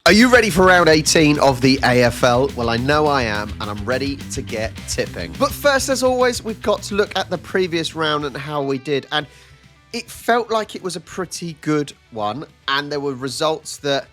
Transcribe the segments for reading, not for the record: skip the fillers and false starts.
Are you ready for round 18 of the AFL? Well, I know I am, and I'm ready to get tipping. But first, as always, we've got to look at the previous round and how we did. And it felt like it was a pretty good one, and there were results that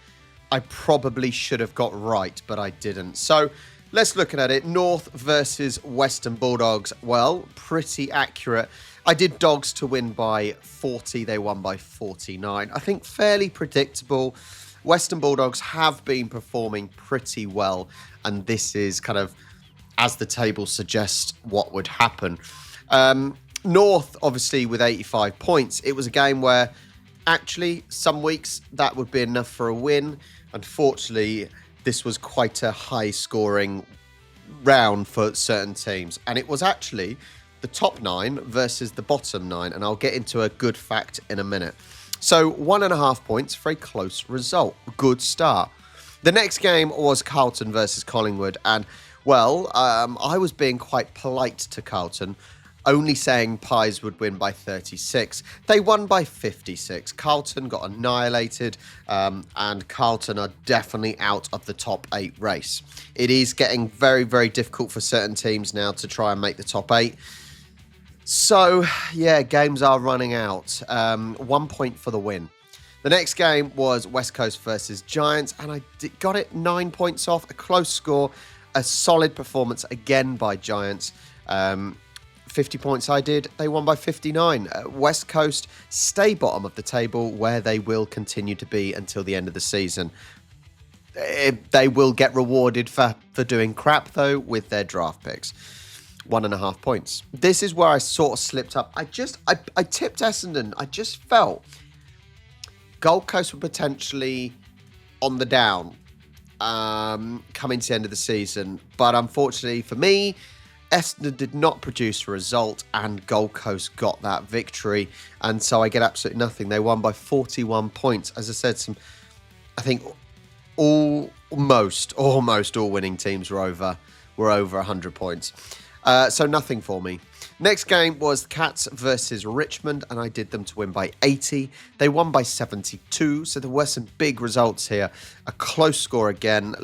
I probably should have got right, but I didn't. So let's look at it. North versus Western Bulldogs. Well, pretty accurate. I did Dogs to win by 40. They won by 49. I think fairly predictable. Western Bulldogs have been performing pretty well, and this is kind of, as the table suggests, what would happen. North, obviously, with 85 points. It was a game where, actually, some weeks that would be enough for a win. Unfortunately, this was quite a high-scoring round for certain teams, and it was actually the top 9 versus the bottom 9, and I'll get into a good fact in a minute. So 1.5 points for a close result. Good start. The next game was Carlton versus Collingwood. And, well, I was being quite polite to Carlton, only saying Pies would win by 36. They won by 56. Carlton got annihilated, and Carlton are definitely out of the top 8 race. It is getting very, very difficult for certain teams now to try and make the top 8. So, yeah, games are running out. 1 point for the win. The next game was West Coast versus Giants, and I got it 9 points off. A close score, a solid performance again by Giants. 50 points I did. They won by 59. West Coast stay bottom of the table, where they will continue to be until the end of the season. They will get rewarded for doing crap, though, with their draft picks. 1.5 points. This is where I sort of slipped up. I tipped Essendon. I just felt Gold Coast were potentially on the down coming to the end of the season. But unfortunately for me, Essendon did not produce a result, and Gold Coast got that victory. And so I get absolutely nothing. They won by 41 points. As I said, I think almost all winning teams were over 100 points. So nothing for me. Next game was Cats versus Richmond, and I did them to win by 80. They won by 72, so there were some big results here. A close score again.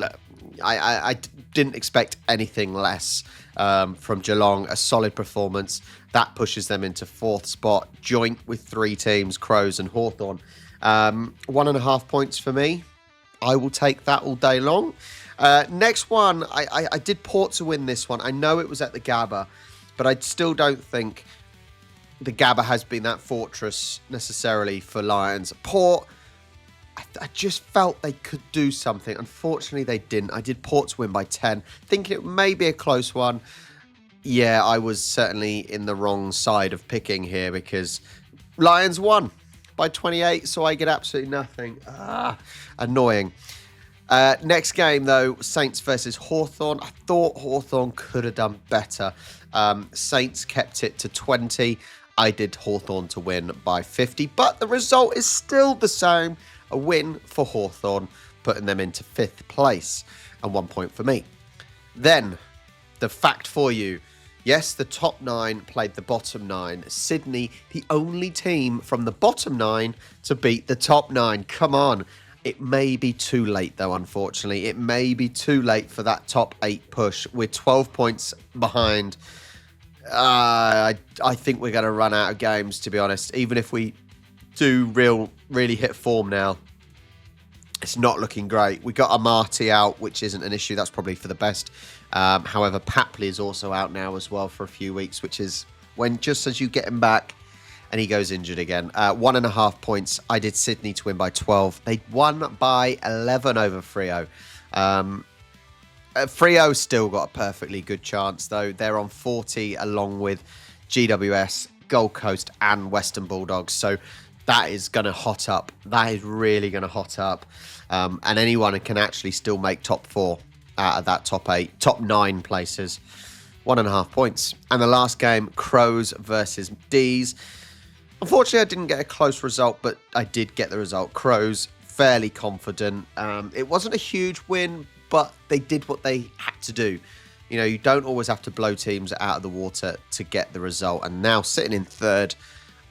I didn't expect anything less from Geelong. A solid performance. That pushes them into 4th spot, joint with 3 teams, Crows and Hawthorn. 1.5 points for me. I will take that all day long. Next one, I did Port to win this one. I know it was at the Gabba, but I still don't think the Gabba has been that fortress necessarily for Lions. Port, I just felt they could do something. Unfortunately, they didn't. I did Port to win by 10, thinking it may be a close one. Yeah, I was certainly in the wrong side of picking here because Lions won by 28, so I get absolutely nothing. Annoying. Next game, though, Saints versus Hawthorn. I thought Hawthorn could have done better. Saints kept it to 20. I did Hawthorn to win by 50. But the result is still the same. A win for Hawthorn, putting them into 5th place. And 1 point for me. Then, the fact for you. Yes, the top 9 played the bottom 9. Sydney, the only team from the bottom 9 to beat the top 9. Come on. It may be too late, though, unfortunately. It may be too late for that top 8 push. We're 12 points behind. I think we're going to run out of games, to be honest. Even if we do really hit form now, it's not looking great. We got Amati out, which isn't an issue. That's probably for the best. However, Papley is also out now as well for a few weeks, which is when just as you get him back, and he goes injured again. 1.5 points. I did Sydney to win by 12. They won by 11 over Freo. Freo still got a perfectly good chance, though. They're on 40 along with GWS, Gold Coast, and Western Bulldogs. So that is going to hot up. That is really going to hot up. And anyone can actually still make top 4 out of that top 8, top 9 places. 1.5 points. And the last game, Crows versus D's. Unfortunately, I didn't get a close result, but I did get the result. Crows, fairly confident. It wasn't a huge win, but they did what they had to do. You know, you don't always have to blow teams out of the water to get the result. And now sitting in 3rd,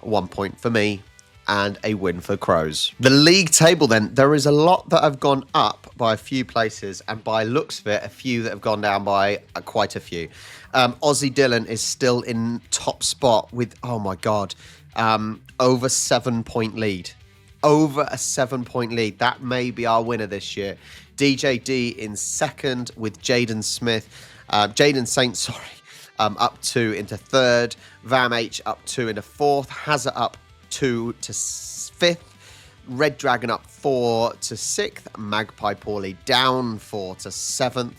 1 point for me. and a win for Crows. The league table then, there is a lot that have gone up by a few places, and by looks of it, a few that have gone down by quite a few. Aussie Dylan is still in top spot with, oh my God, over 7-point lead. Over a 7-point lead. That may be our winner this year. DJD in second with Jaden Saint, up 2 into third. Vam H up 2 into fourth. Hazard up 2 to 5th. Red Dragon up 4 to 6th. Magpie Paulie down 4 to 7th.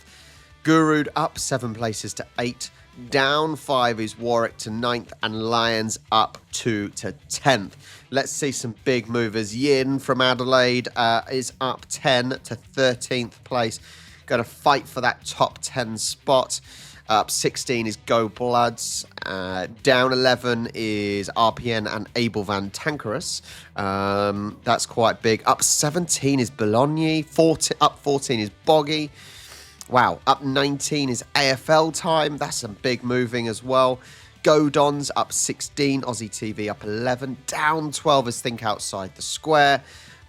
Gurud up 7 places to 8. Down 5 is Warwick to 9th. And Lions up 2 to 10th. Let's see some big movers. Yin from Adelaide is up 10 to 13th place. Going to fight for that top 10 spot. Up 16 is Go Bloods. Down 11 is RPN and Abel Van Tankerus. That's quite big. Up 17 is Bologna. Up 14 is Boggy. Wow. Up 19 is AFL Time. That's some big moving as well. Go Dons up 16. Aussie TV up 11. Down 12 is Think Outside the Square.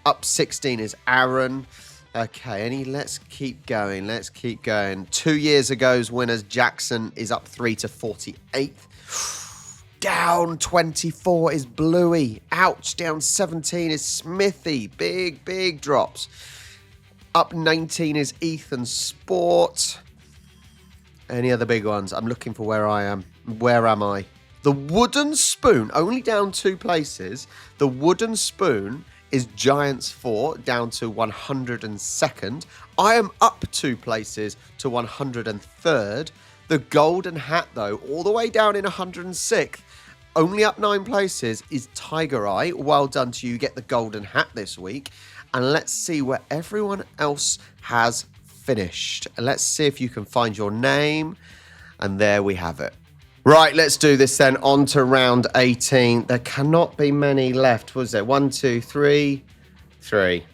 Up 16 is Aaron. Okay, let's keep going. 2 years ago's winners, Jackson is up 3 to 48th. Down 24 is Bluey. Ouch. Down 17 is Smithy. Big drops. Up 19 is Ethan Sport. Any other big ones? I'm looking for where I am. Where am I? The Wooden Spoon, only down 2 places. The Wooden Spoon is Giants 4, down to 102nd. I am up 2 places to 103rd. The Golden Hat, though, all the way down in 106th, only up 9 places, is Tiger Eye. Well done to you. Get the Golden Hat this week. And let's see where everyone else has finished. Let's see if you can find your name. And there we have it. Right, let's do this then. On to round 18. There cannot be many left, was there? 1, 2, 3. 3.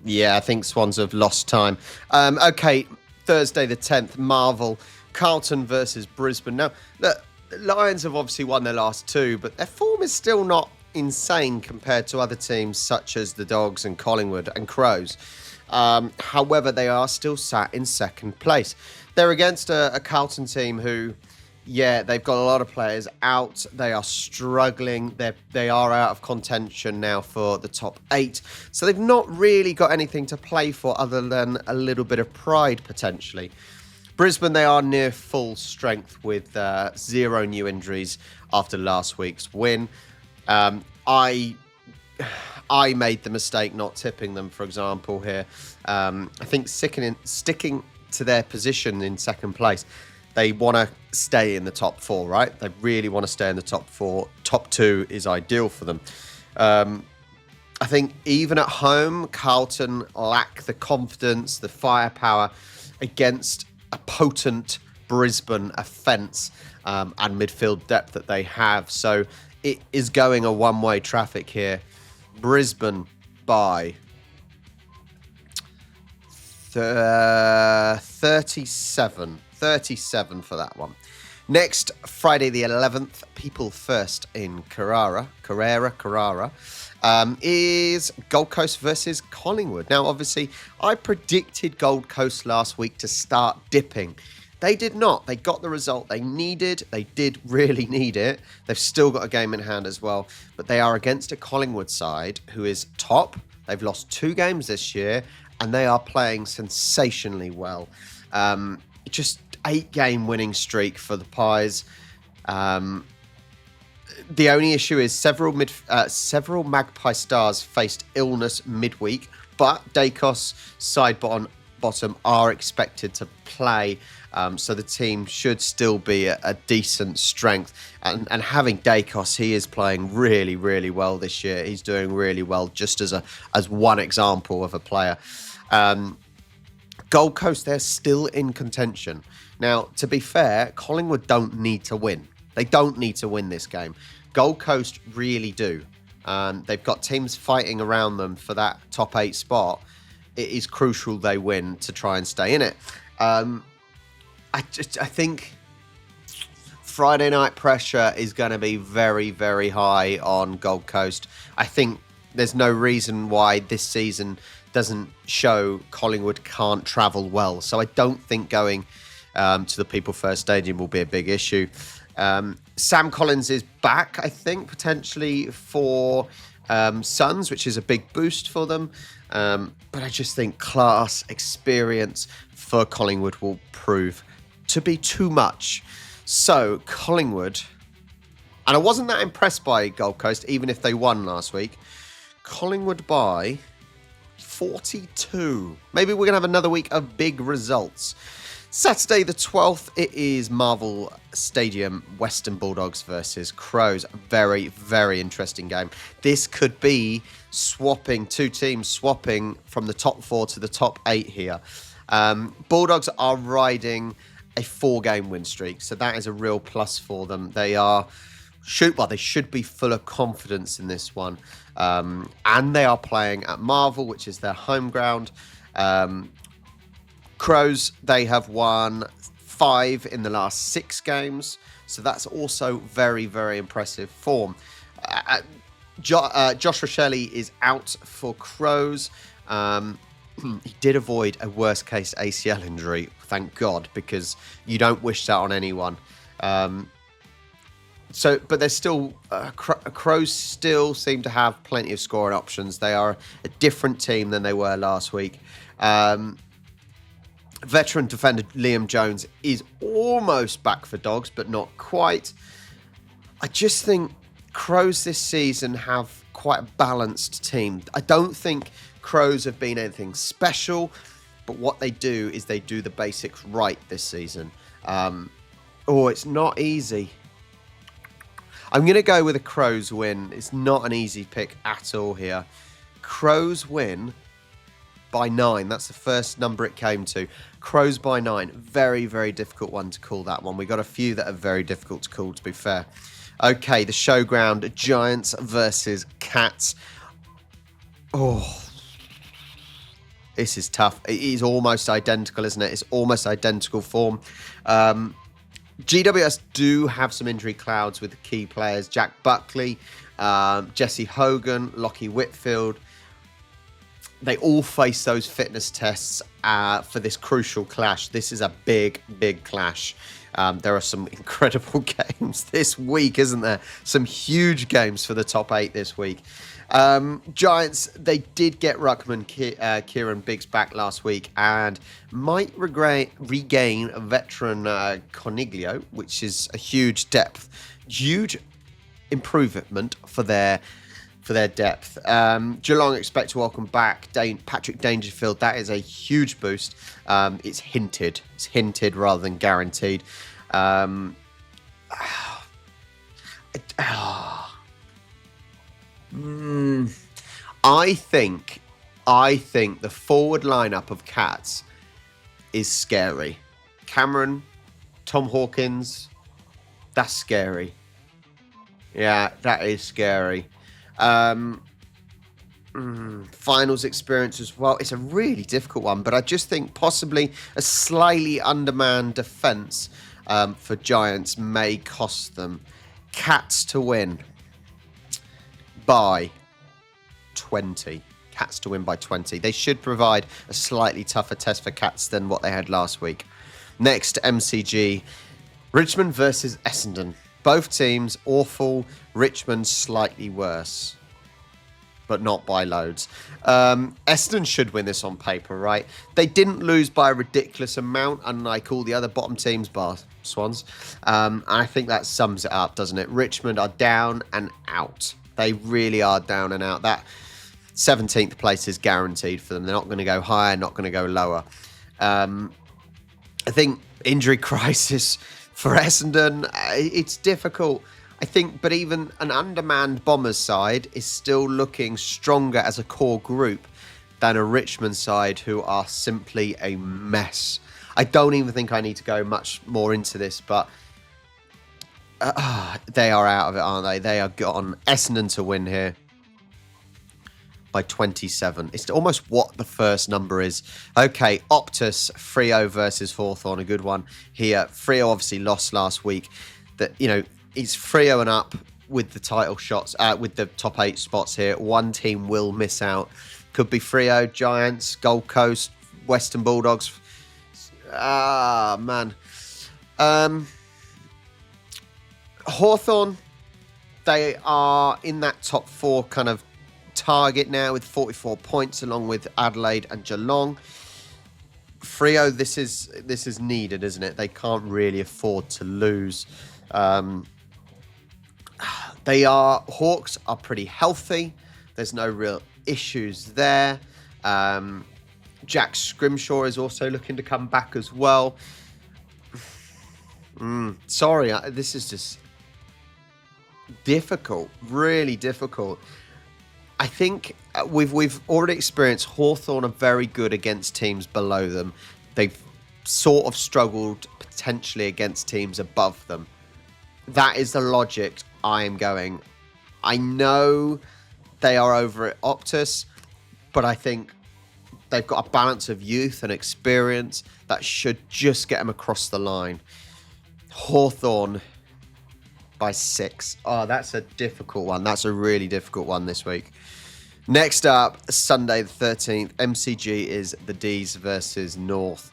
Yeah, I think Swans have lost time. Okay, Thursday the 10th, Marvel. Carlton versus Brisbane. Now, look, the Lions have obviously won their last 2, but their form is still not insane compared to other teams such as the Dogs and Collingwood and Crows. However, they are still sat in second place. They're against a Carlton team who... yeah, they've got a lot of players out. They are struggling. They are out of contention now for the top 8. So they've not really got anything to play for other than a little bit of pride, potentially. Brisbane, they are near full strength with 0 new injuries after last week's win. I made the mistake not tipping them, for example, here. I think sticking to their position in second place. They want to stay in the top 4, right? They really want to stay in the top 4. Top 2 is ideal for them. I think even at home, Carlton lack the confidence, the firepower against a potent Brisbane offence and midfield depth that they have. So it is going a one-way traffic here. Brisbane by 37. 37 for that one. Next, Friday the 11th, People First in Carrara, is Gold Coast versus Collingwood. Now, obviously, I predicted Gold Coast last week to start dipping. They did not. They got the result they needed. They did really need it. They've still got a game in hand as well. But they are against a Collingwood side who is top. They've lost 2 games this year, and they are playing sensationally well. Just 8-game winning streak for the Pies. The only issue is several Magpie stars faced illness midweek, but Dacos side bottom are expected to play, so the team should still be a decent strength. And having Dacos, he is playing really, really well this year. He's doing really well, just as one example of a player. Gold Coast, they're still in contention. Now, to be fair, Collingwood don't need to win. They don't need to win this game. Gold Coast really do. They've got teams fighting around them for that top 8 spot. It is crucial they win to try and stay in it. I think Friday night pressure is going to be very, very high on Gold Coast. I think there's no reason why this season doesn't show Collingwood can't travel well. So I don't think going to the People First Stadium will be a big issue. Sam Collins is back, I think, potentially for Suns, which is a big boost for them. But I just think class, experience for Collingwood will prove to be too much. So Collingwood, and I wasn't that impressed by Gold Coast, even if they won last week. Collingwood by 42. Maybe we're going to have another week of big results. Saturday the 12th, it is Marvel Stadium, Western Bulldogs versus Crows. Very, very interesting game. This could be two teams swapping from the top 4 to the top 8 here. Bulldogs are riding a 4-game win streak, so that is a real plus for them. They should be full of confidence in this one. And they are playing at Marvel, which is their home ground. Crows, they have won 5 in the last 6 games. So that's also very, very impressive form. Josh Rochelle is out for Crows. He did avoid a worst-case ACL injury, thank God, because you don't wish that on anyone. But there's still Crows still seem to have plenty of scoring options. They are a different team than they were last week. Veteran defender Liam Jones is almost back for Dogs, but not quite. I just think Crows this season have quite a balanced team. I don't think Crows have been anything special, but what they do is they do the basics right this season. It's not easy. I'm going to go with a Crows win. It's not an easy pick at all here. Crows win by 9. That's the first number it came to. Crows by 9. Very, very difficult one to call, that one. We got a few that are very difficult to call, to be fair. Okay, the showground, Giants versus Cats. Oh, this is tough. It is almost identical, isn't it? It's almost identical form. GWS do have some injury clouds with the key players. Jack Buckley, Jesse Hogan, Lockie Whitfield. They all face those fitness tests for this crucial clash. This is a big, big clash. There are some incredible games this week, isn't there? Some huge games for the top 8 this week. Giants, they did get Ruckman, Kieran Biggs back last week and might regain a veteran Coniglio, which is a huge improvement for their depth. Geelong expect to welcome back Patrick Dangerfield. That is a huge boost. It's hinted. It's hinted rather than guaranteed. I think the forward lineup of Cats is scary. Cameron, Tom Hawkins, that's scary. Yeah, that is scary. Finals experience as well. It's a really difficult one, but I just think possibly a slightly undermanned defence for Giants may cost them. Cats to win by 20. Cats to win by 20. They should provide a slightly tougher test for Cats than what they had last week. Next, MCG. Richmond versus Essendon. Both teams awful. Richmond slightly worse, but not by loads. Essendon should win this on paper, right? They didn't lose by a ridiculous amount, unlike all the other bottom teams, bar Swans. I think that sums it up, doesn't it? Richmond are down and out. They really are down and out. That 17th place is guaranteed for them. They're not going to go higher, not going to go lower. I think injury crisis for Essendon, it's difficult. I think, but even an undermanned Bombers side is still looking stronger as a core group than a Richmond side who are simply a mess. I don't even think I need to go much more into this, but they are out of it, aren't they? They are gone. Essendon to win here by 27. It's almost what the first number is. Okay, Optus, Freo versus Hawthorn, a good one here. Freo obviously lost last week. that, it's Freo and up with the title shots, with the top 8 spots here. One team will miss out. Could be Freo, Giants, Gold Coast, Western Bulldogs. Man. Hawthorn, they are in that top 4 kind of target now with 44 points, along with Adelaide and Geelong. Freo, this is needed, isn't it? They can't really afford to lose. Hawks are pretty healthy. There's no real issues there. Jack Scrimshaw is also looking to come back as well. Sorry, this is just difficult, really difficult. I think we've already experienced Hawthorn are very good against teams below them. They've sort of struggled potentially against teams above them. That is the logic I am going. I know they are over at Optus, but I think they've got a balance of youth and experience that should just get them across the line. Hawthorn by 6. Oh, that's a difficult one. That's a really difficult one this week. Next up, Sunday the 13th, MCG is the D's versus North.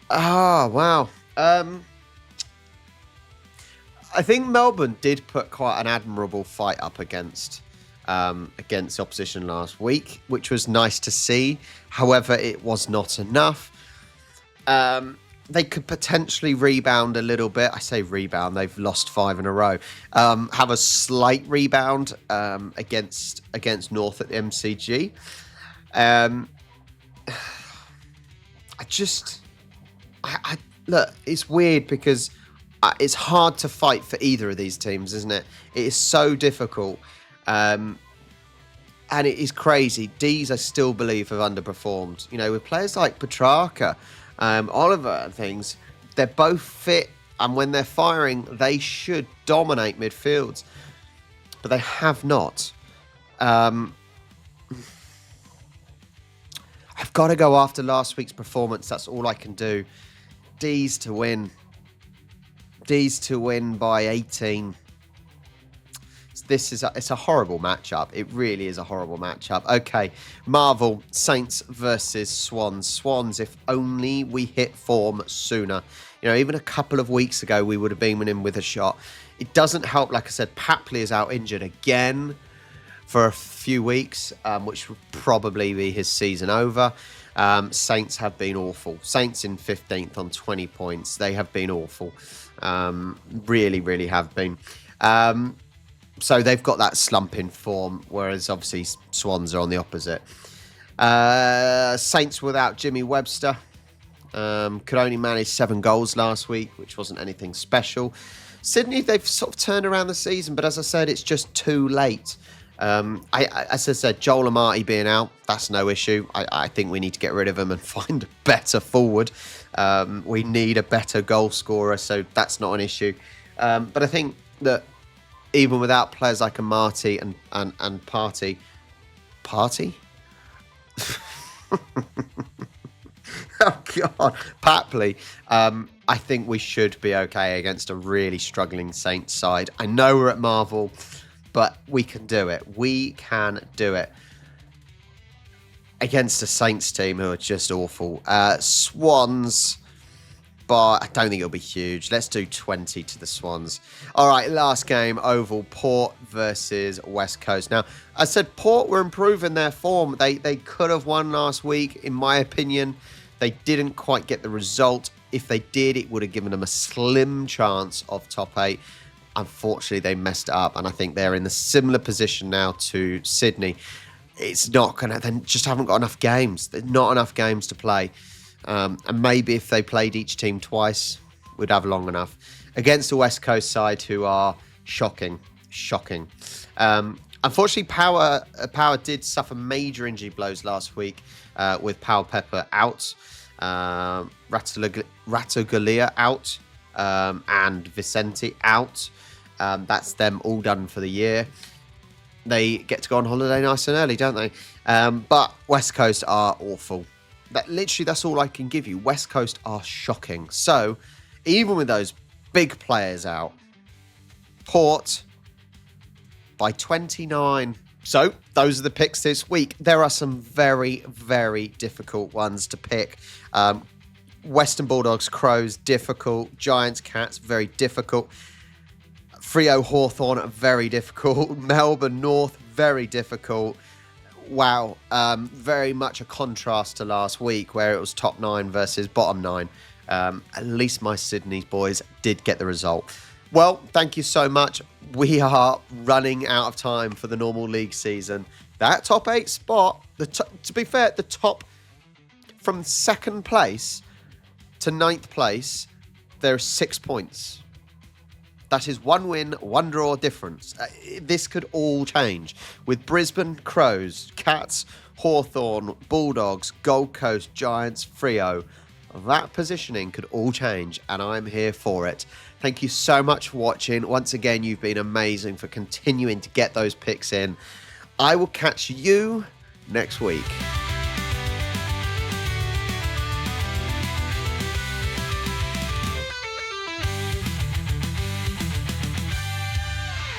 Wow. I think Melbourne did put quite an admirable fight up against opposition last week, which was nice to see. However, it was not enough. They could potentially rebound a little bit. I say rebound. They've lost 5 in a row. Have a slight rebound against North at the MCG. Look, it's weird because it's hard to fight for either of these teams, isn't it? It is so difficult. And it is crazy. D's, I still believe, have underperformed. With players like Petrarca, Oliver and things, they're both fit, and when they're firing, they should dominate midfields, but they have not. I've got to go after last week's performance. That's all I can do. D's to win. D's to win by 18. It's a horrible matchup. It really is a horrible matchup. Okay, Marvel, Saints versus Swans. Swans, if only we hit form sooner. Even a couple of weeks ago, we would have been in with a shot. It doesn't help, like I said, Papley is out injured again for a few weeks, which will probably be his season over. Saints have been awful. Saints in 15th on 20 points. They have been awful. Really, really have been. So they've got that slump in form, whereas obviously Swans are on the opposite. Saints without Jimmy Webster. Could only manage 7 goals last week, which wasn't anything special. Sydney, they've sort of turned around the season, but as I said, it's just too late. As I said, Joel Amati being out, that's no issue. I think we need to get rid of him and find a better forward. We need a better goal scorer, so that's not an issue. But I think that even without players like Amati and Party? Oh, God. Papley. I think we should be okay against a really struggling Saints side. I know we're at Marvel, but we can do it. We can do it. Against a Saints team who are just awful. Swans, but I don't think it'll be huge. Let's do 20 to the Swans. All right, last game, Oval, Port versus West Coast. Now, I said Port were improving their form. They could have won last week, in my opinion. They didn't quite get the result. If they did, it would have given them a slim chance of top 8. Unfortunately, they messed it up, and I think they're in the similar position now to Sydney. It's not going to... They just haven't got enough games. There's not enough games to play. And maybe if they played each team twice, we'd have long enough. Against the West Coast side, who are shocking. Unfortunately, Power did suffer major injury blows last week with Powell Pepper out, Ratuglia out, and Vicente out. That's them all done for the year. They get to go on holiday nice and early, don't they? But West Coast are awful. That's all I can give you. West Coast are shocking. So, even with those big players out. Port by 29. So those are the picks this week. There are some very, very difficult ones to pick. Western Bulldogs, Crows, difficult. Giants, Cats, very difficult. Freo, Hawthorn, very difficult. Melbourne, North, very difficult. Wow, very much a contrast to last week where it was top 9 versus bottom 9. At least my Sydney boys did get the result. Well, thank you so much. We are running out of time for the normal league season. That top 8 spot, to be fair, the top from 2nd place to 9th place, there are 6 points. That is 1 win, 1 draw difference. This could all change. With Brisbane, Crows, Cats, Hawthorn, Bulldogs, Gold Coast, Giants, Freo. That positioning could all change, and I'm here for it. Thank you so much for watching. Once again, you've been amazing for continuing to get those picks in. I will catch you next week.